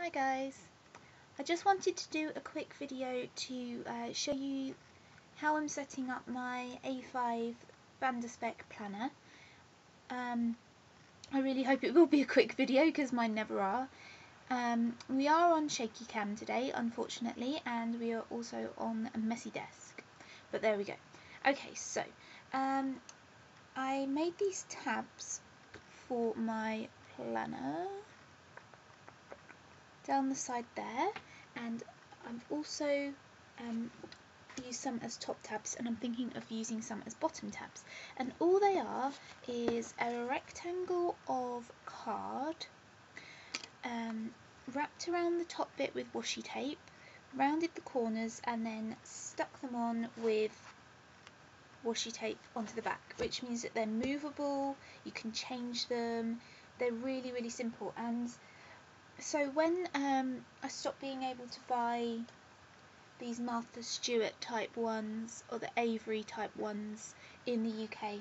Hi guys, I just wanted to do a quick video to show you how I'm setting up my A5 Spek planner. I really hope it will be a quick video because mine never are. We are on shaky cam today, unfortunately, and we are also on a messy desk, but there we go. Okay, so I made these tabs for my planner down the side there, and I've also used some as top tabs, and I'm thinking of using some as bottom tabs, and all they are is a rectangle of card wrapped around the top bit with washi tape, rounded the corners, and then stuck them on with washi tape onto the back, which means that they're movable, you can change them, they're really simple. And so when I stopped being able to buy these Martha Stewart type ones or the Avery type ones in the UK,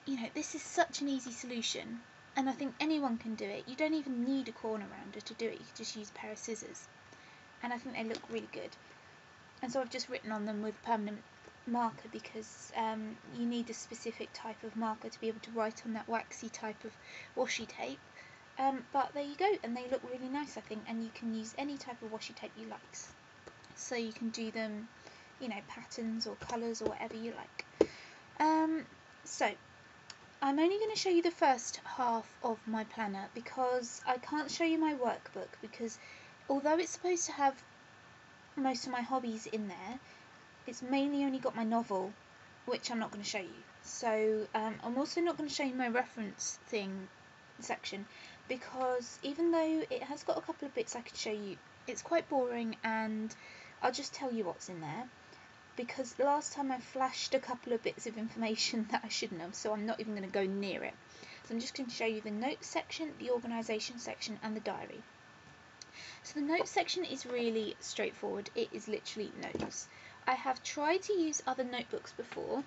you know, this is such an easy solution, and I think anyone can do it. You don't even need a corner rounder to do it, you can just use a pair of scissors, and I think they look really good. And so I've just written on them with permanent marker because you need a specific type of marker to be able to write on that waxy type of washi tape. But there you go, and they look really nice, I think, and you can use any type of washi tape you like. So you can do them, you know, patterns or colours or whatever you like. So I'm only going to show you the first half of my planner because I can't show you my workbook, because although it's supposed to have most of my hobbies in there, it's mainly only got my novel, which I'm not going to show you. So I'm also not going to show you my reference section, because even though it has got a couple of bits I could show you, it's quite boring, and I'll just tell you what's in there, because last time I flashed a couple of bits of information that I shouldn't have, so I'm not even going to go near it. So I'm just going to show you the notes section, the organisation section, and the diary. So the notes section is really straightforward. It is literally notes. I have tried to use other notebooks before,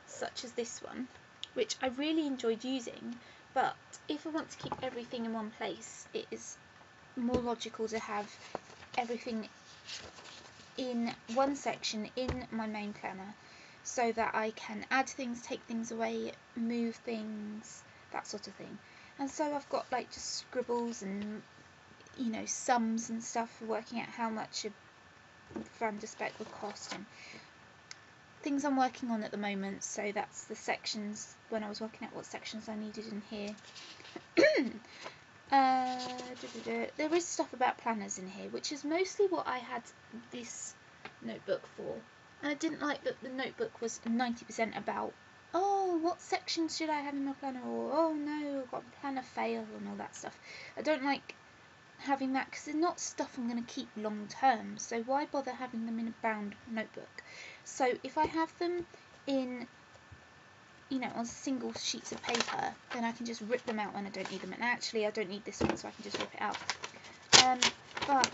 such as this one, which I really enjoyed using, but if I want to keep everything in one place, it is more logical to have everything in one section in my main planner, so that I can add things, take things away, move things, that sort of thing. And so I've got like just scribbles and, you know, sums and stuff for working out how much a Spek would cost, and things I'm working on at the moment. So that's the sections, when I was working out what sections I needed in here. There is stuff about planners in here, which is mostly what I had this notebook for. And I didn't like that the notebook was 90% about, oh, what sections should I have in my planner, or oh no, I've got a planner fail, and all that stuff. I don't like having that because they're not stuff I'm going to keep long term, so why bother having them in a bound notebook? So if I have them in, you know, on single sheets of paper, then I can just rip them out when I don't need them. And actually I don't need this one, so I can just rip it out. But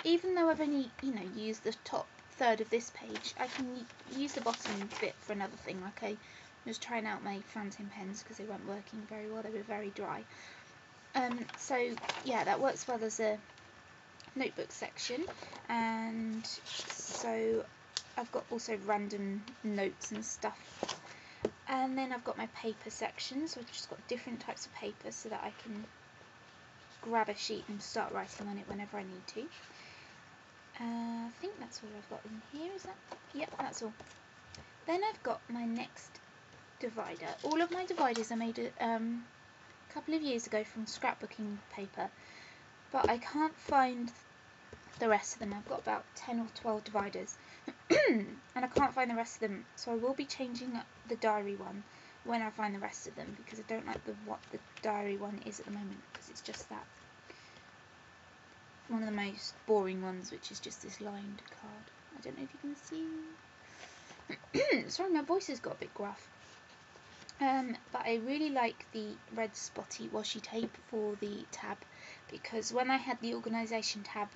even though I've only, you know, used the top third of this page, I can use the bottom bit for another thing. Like I was trying out my fountain pens because they weren't working very well, they were very dry. So yeah, that works well as a notebook section. And so I've got also random notes and stuff. And then I've got my paper section, so I've just got different types of paper so that I can grab a sheet and start writing on it whenever I need to. I think that's all I've got in here, is that? Yep, that's all. Then I've got my next divider. All of my dividers I made a couple of years ago from scrapbooking paper, but I can't find the rest of them. I've got about 10 or 12 dividers and I can't find the rest of them, so I will be changing up the diary one when I find the rest of them, because I don't like what the diary one is at the moment, because it's just that one of the most boring ones, which is just this lined card. I don't know if you can see. Sorry, my voice has got a bit gruff. But I really like the red spotty washi tape for the tab, because when I had the organisation tab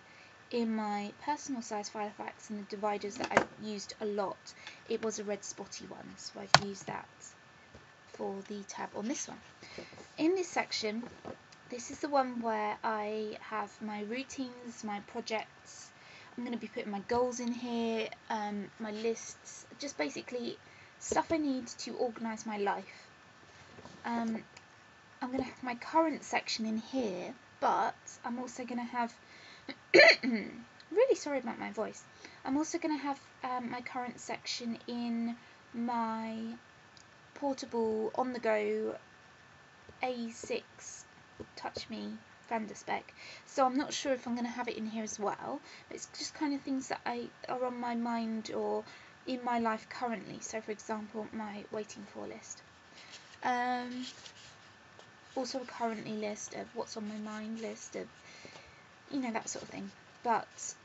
in my personal size Filofax and the dividers that I used a lot, it was a red spotty one, so I've used that for the tab on this one. In this section This is the one where I have my routines, my projects. I'm going to be putting my goals in here, my lists, just basically stuff I need to organise my life. I'm going to have my current section in here, but I'm also going to have really sorry about my voice. I'm also going to have my current section in my portable, on-the-go A6 Touch Me Spek. So I'm not sure if I'm going to have it in here as well. But it's just kind of things that are on my mind or in my life currently. So for example, my waiting for list. Also a currently list of what's on my mind list of, that sort of thing. But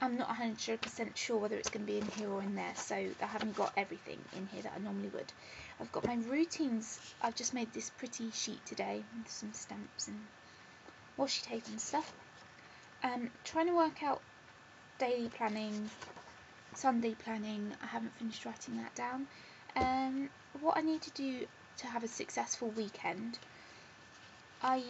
I'm not 100% sure whether it's going to be in here or in there, so I haven't got everything in here that I normally would. I've got my routines. I've just made this pretty sheet today with some stamps and washi tape and stuff. Trying to work out daily planning, Sunday planning. I haven't finished writing that down. What I need to do to have a successful weekend. I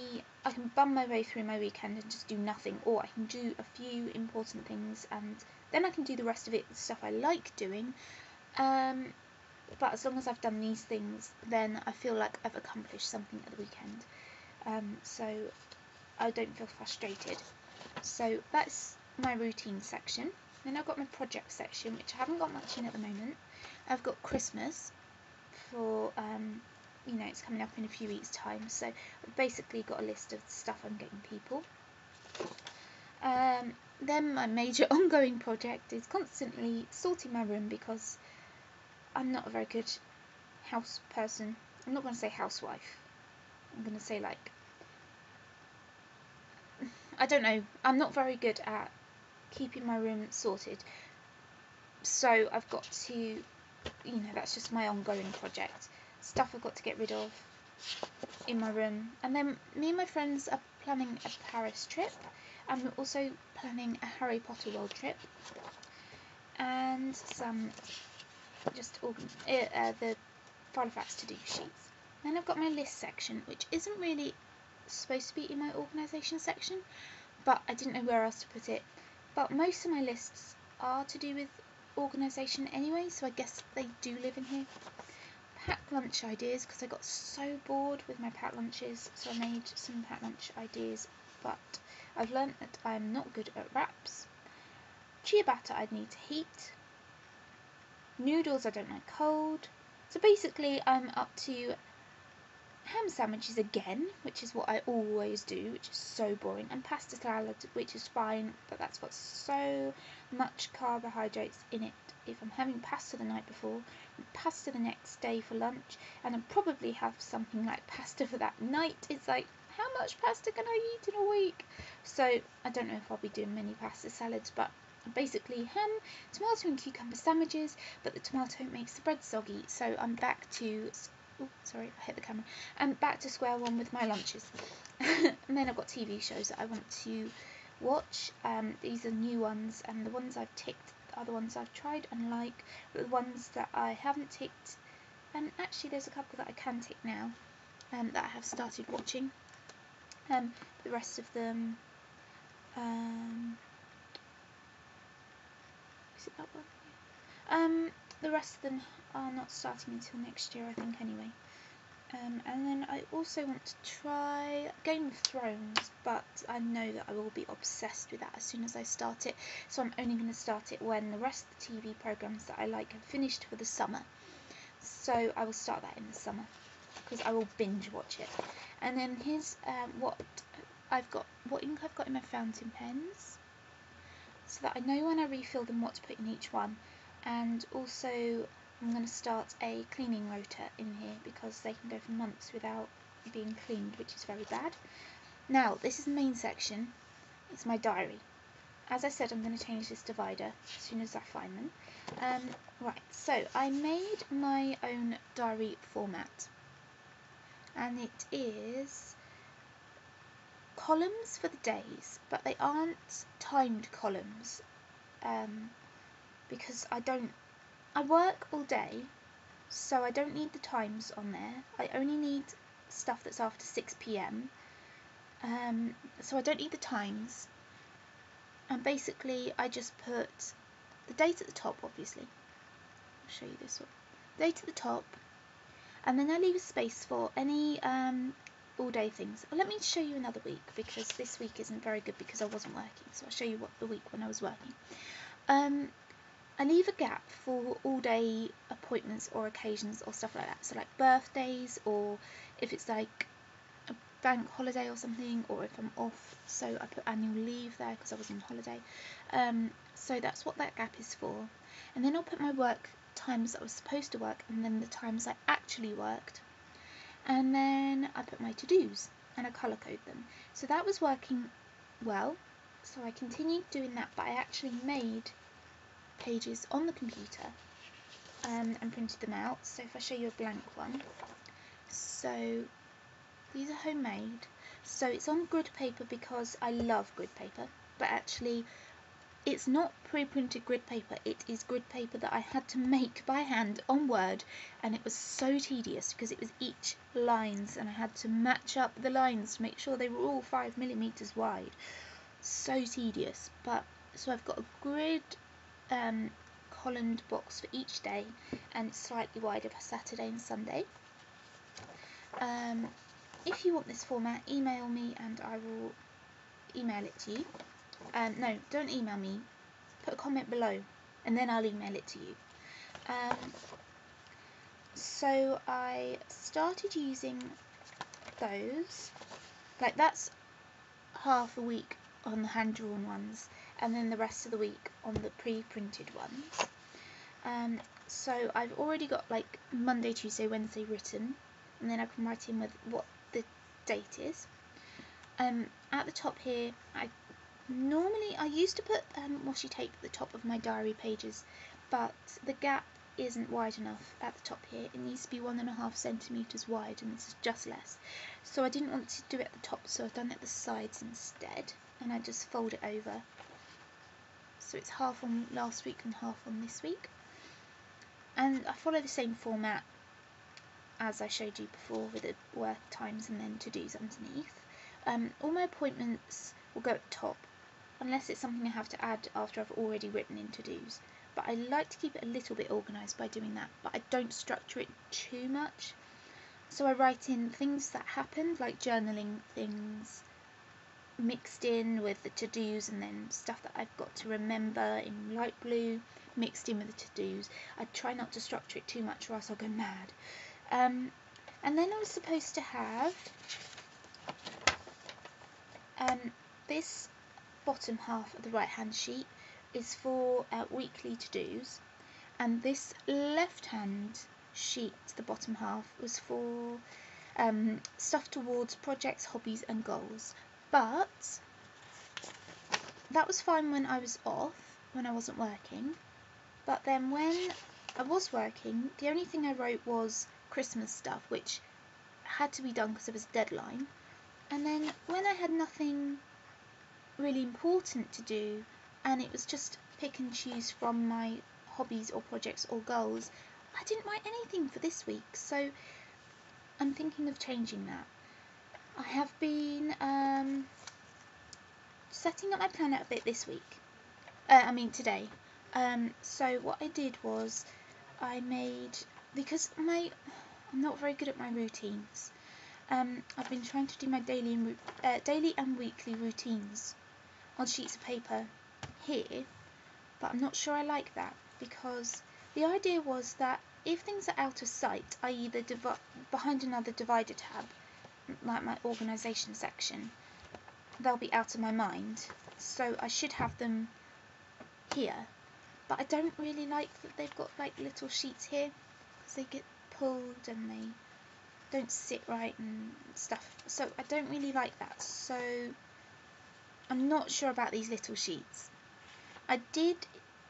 can bum my way through my weekend and just do nothing, or I can do a few important things and then I can do the rest of it, the stuff I like doing. But as long as I've done these things, then I feel like I've accomplished something at the weekend. So I don't feel frustrated. So that's my routine section. Then I've got my project section, which I haven't got much in at the moment. I've got Christmas for it's coming up in a few weeks' time, so I've basically got a list of stuff I'm getting people. Then my major ongoing project is constantly sorting my room because I'm not a very good house person. I'm not going to say housewife. I'm going to say I don't know. I'm not very good at keeping my room sorted. So I've got to, that's just my ongoing project. Stuff I've got to get rid of in my room. And then me and my friends are planning a Paris trip, and we're also planning a Harry Potter world trip, and some just the file facts to do sheets. Then I've got my list section, which isn't really supposed to be in my organisation section, but I didn't know where else to put it. But most of my lists are to do with organisation anyway, so I guess they do live in here. Packed lunch ideas, because I got so bored with my packed lunches, so I made some packed lunch ideas, but I've learnt that I'm not good at wraps. Chia batter I'd need to heat. Noodles I don't like cold. So basically I'm up to ham sandwiches again, which is what I always do, which is so boring, and pasta salad, which is fine, but that's got so much carbohydrates in it. If I'm having pasta the night before, and pasta the next day for lunch, and I'll probably have something like pasta for that night, it's like, how much pasta can I eat in a week? So I don't know if I'll be doing many pasta salads, but basically ham, tomato and cucumber sandwiches, but the tomato makes the bread soggy, so I'm back to sorry, I hit the camera. I'm back to square one with my lunches. And then I've got TV shows that I want to watch. These are new ones, and the ones I've ticked are the ones I've tried and like. But the ones that I haven't ticked, and actually there's a couple that I can tick now, that I have started watching. The rest of them, is it that one? The rest of them are not starting until next year, I think, anyway. And then I also want to try Game of Thrones, but I know that I will be obsessed with that as soon as I start it, so I'm only going to start it when the rest of the TV programmes that I like have finished for the summer. So I will start that in the summer, because I will binge watch it. And then here's what ink I've got in my fountain pens, so that I know when I refill them what to put in each one. And also I'm going to start a cleaning rota in here, because they can go for months without being cleaned, which is very bad. Now, this is the main section. It's my diary. As I said, I'm going to change this divider as soon as I find them. Right, so I made my own diary format, and it is columns for the days, but they aren't timed columns, because I work all day, so I don't need the times on there. I only need stuff that's after 6 p.m. So I don't need the times. And basically I just put the date at the top, obviously. I'll show you this one. Date at the top, and then I leave a space for any all day things. Well, let me show you another week, because this week isn't very good because I wasn't working. So I'll show you what the week when I was working. I leave a gap for all day appointments or occasions or stuff like that. So like birthdays, or if it's like a bank holiday or something, or if I'm off. So I put annual leave there because I was on holiday. So that's what that gap is for. And then I'll put my work times that I was supposed to work, and then the times I actually worked. And then I put my to-dos and I colour code them. So that was working well. So I continued doing that, but I actually made pages on the computer and printed them out. So if I show you a blank one, so these are homemade. So it's on grid paper because I love grid paper, but actually it's not pre-printed grid paper, it is grid paper that I had to make by hand on Word, and it was so tedious because it was each lines and I had to match up the lines to make sure they were all 5mm wide. So tedious. But so I've got a grid columned box for each day, and it's slightly wider for Saturday and Sunday. If you want this format, email me and I will email it to you. No, don't email me. Put a comment below and then I'll email it to you. So I started using those. Like, that's half a week on the hand-drawn ones, and then the rest of the week on the pre-printed ones. So I've already got like Monday, Tuesday, Wednesday written, and then I can write in with what the date is. At the top here, I used to put washi tape at the top of my diary pages, but the gap isn't wide enough at the top here. It needs to be 1.5 centimetres wide, and this is just less. So I didn't want to do it at the top, so I've done it at the sides instead, and I just fold it over. So it's half on last week and half on this week. And I follow the same format as I showed you before, with the work times and then to-dos underneath. All my appointments will go at the top, unless it's something I have to add after I've already written in to-dos. But I like to keep it a little bit organised by doing that, but I don't structure it too much. So I write in things that happened, like journaling things, mixed in with the to-dos, and then stuff that I've got to remember in light blue, mixed in with the to-dos. I try not to structure it too much or else I'll go mad. And then I was supposed to have this bottom half of the right hand sheet is for weekly to-dos, and this left hand sheet, the bottom half, was for stuff towards projects, hobbies and goals. But that was fine when I was off, when I wasn't working. But then when I was working, the only thing I wrote was Christmas stuff, which had to be done because there was a deadline. And then when I had nothing really important to do, and it was just pick and choose from my hobbies or projects or goals, I didn't write anything for this week. So I'm thinking of changing that. I have been setting up my planner a bit this week. Today. So what I did was I made, because I'm not very good at my routines. I've been trying to do my daily and weekly routines on sheets of paper here, but I'm not sure I like that, because the idea was that if things are out of sight, i.e. behind another divider tab, like my organisation section, they'll be out of my mind, so I should have them here. But I don't really like that they've got like little sheets here, because they get pulled and they don't sit right and stuff, so I don't really like that. So I'm not sure about these little sheets. I did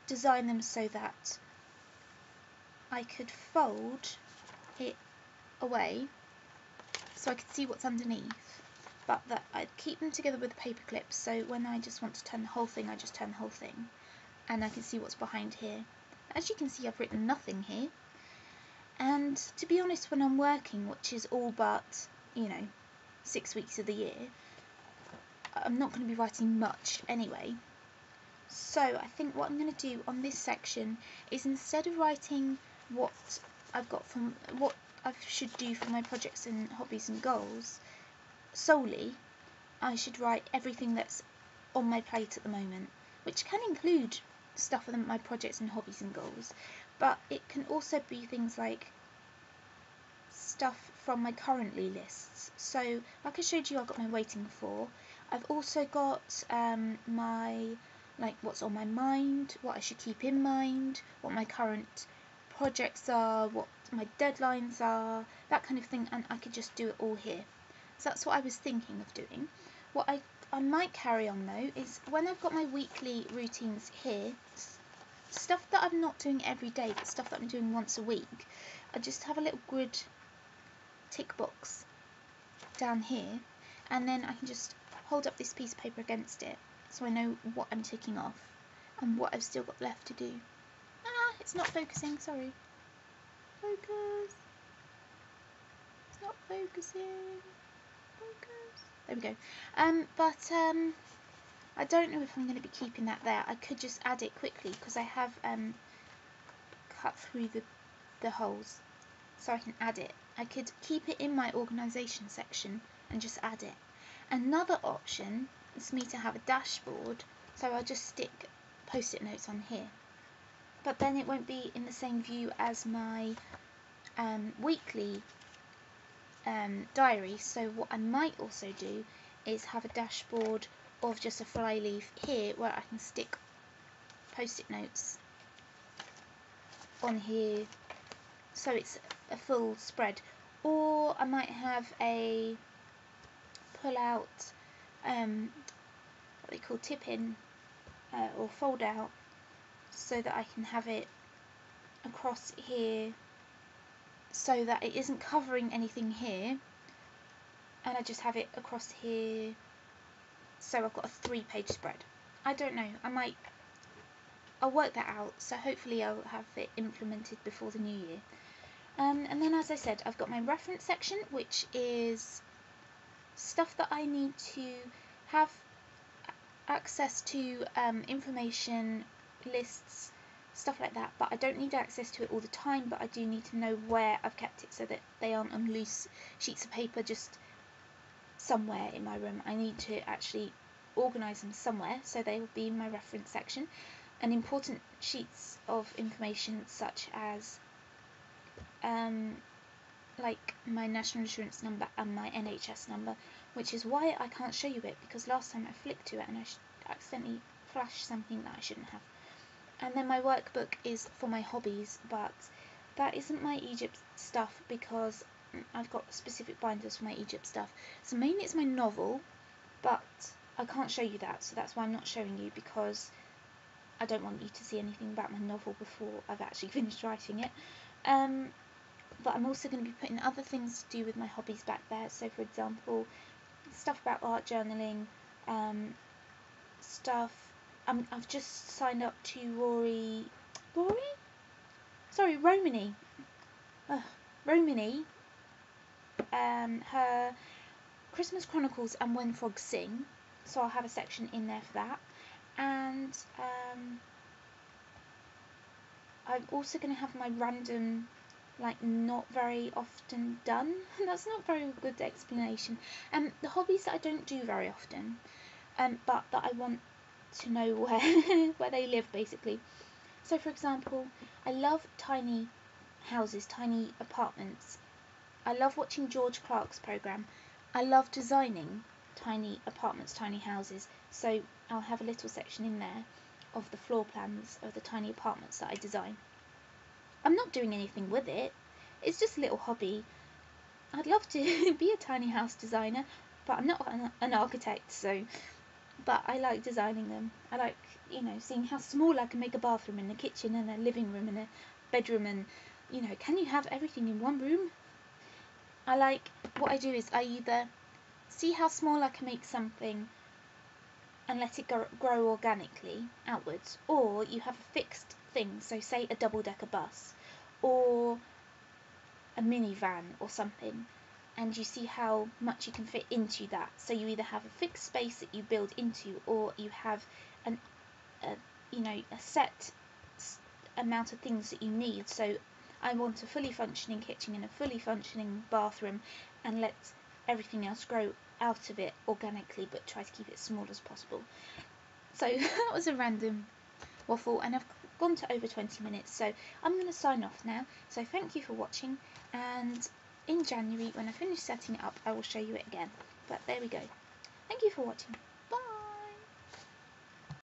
design them so that I could fold it away so I could see what's underneath, but that I'd keep them together with paper clips, so when I just want to turn the whole thing, I just turn the whole thing, and I can see what's behind here. As you can see, I've written nothing here, and to be honest, when I'm working, which is all but you know, 6 weeks of the year, I'm not going to be writing much anyway. So I think what I'm going to do on this section is, instead of writing what I've got from what I should do for my projects and hobbies and goals solely, I should write everything that's on my plate at the moment, which can include stuff for my projects and hobbies and goals, but it can also be things like stuff from my currently lists. So like I showed you, I've got my waiting for. I've also got my, like, what's on my mind, what I should keep in mind, what my current projects are, what my deadlines are, that kind of thing, and I could just do it all here. So that's what I was thinking of doing. What I might carry on though is, when I've got my weekly routines here, stuff that I'm not doing every day, but stuff that I'm doing once a week, I just have a little grid tick box down here, and then I can just hold up this piece of paper against it so I know what I'm ticking off and what I've still got left to do. Ah, it's not focusing, sorry. Focus. It's not focusing. Focus. There we go. I don't know if I'm going to be keeping that there. I could just add it quickly because I have cut through the holes, so I can add it. I could keep it in my organisation section and just add it. Another option is for me to have a dashboard, so I'll just stick post-it notes on here. But then it won't be in the same view as my weekly diary. So what I might also do is have a dashboard of just a flyleaf here where I can stick post-it notes on here, so it's a full spread. Or I might have a pull out, what they call tip in, or fold out, so that I can have it across here, so that it isn't covering anything here, and I just have it across here, so I've got a 3-page spread. I don't know, I'll work that out, so hopefully I'll have it implemented before the new year. And then, as I said, I've got my reference section, which is stuff that I need to have access to, information, lists, stuff like that, but I don't need access to it all the time, but I do need to know where I've kept it so that they aren't on loose sheets of paper just somewhere in my room. I need to actually organise them somewhere, so they will be in my reference section. And important sheets of information such as like my national insurance number and my NHS number, which is why I can't show you it, because last time I flicked to it and I accidentally flashed something that I shouldn't have. And then my workbook is for my hobbies, but that isn't my Egypt stuff because I've got specific binders for my Egypt stuff. So mainly it's my novel, but I can't show you that, so that's why I'm not showing you, because I don't want you to see anything about my novel before I've actually finished writing it. But I'm also going to be putting other things to do with my hobbies back there. So, for example, stuff about art journaling, stuff. I've just signed up to Romany. Romany. Her Christmas Chronicles and When Frogs Sing. So I'll have a section in there for that. And I'm also going to have my random, like, not very often done. That's not a very good explanation. The hobbies that I don't do very often, but that I want to know where they live, basically. So, for example, I love tiny houses, tiny apartments. I love watching George Clark's programme. I love designing tiny apartments, tiny houses. So I'll have a little section in there of the floor plans of the tiny apartments that I design. I'm not doing anything with it. It's just a little hobby. I'd love to be a tiny house designer, but I'm not an architect, so... But I like designing them. I like, seeing how small I can make a bathroom and a kitchen and a living room and a bedroom, and, can you have everything in one room? What I do is I either see how small I can make something and let it grow organically outwards, or you have a fixed thing, so say a double-decker bus or a minivan or something, and you see how much you can fit into that. So you either have a fixed space that you build into, or you have a set amount of things that you need. So I want a fully functioning kitchen and a fully functioning bathroom, and let everything else grow out of it organically, but try to keep it small as possible. So that was a random waffle, and I've gone to over 20 minutes, so I'm going to sign off now. So thank you for watching, and in January when I finish setting it up I will show you it again. But there we go. Thank you for watching.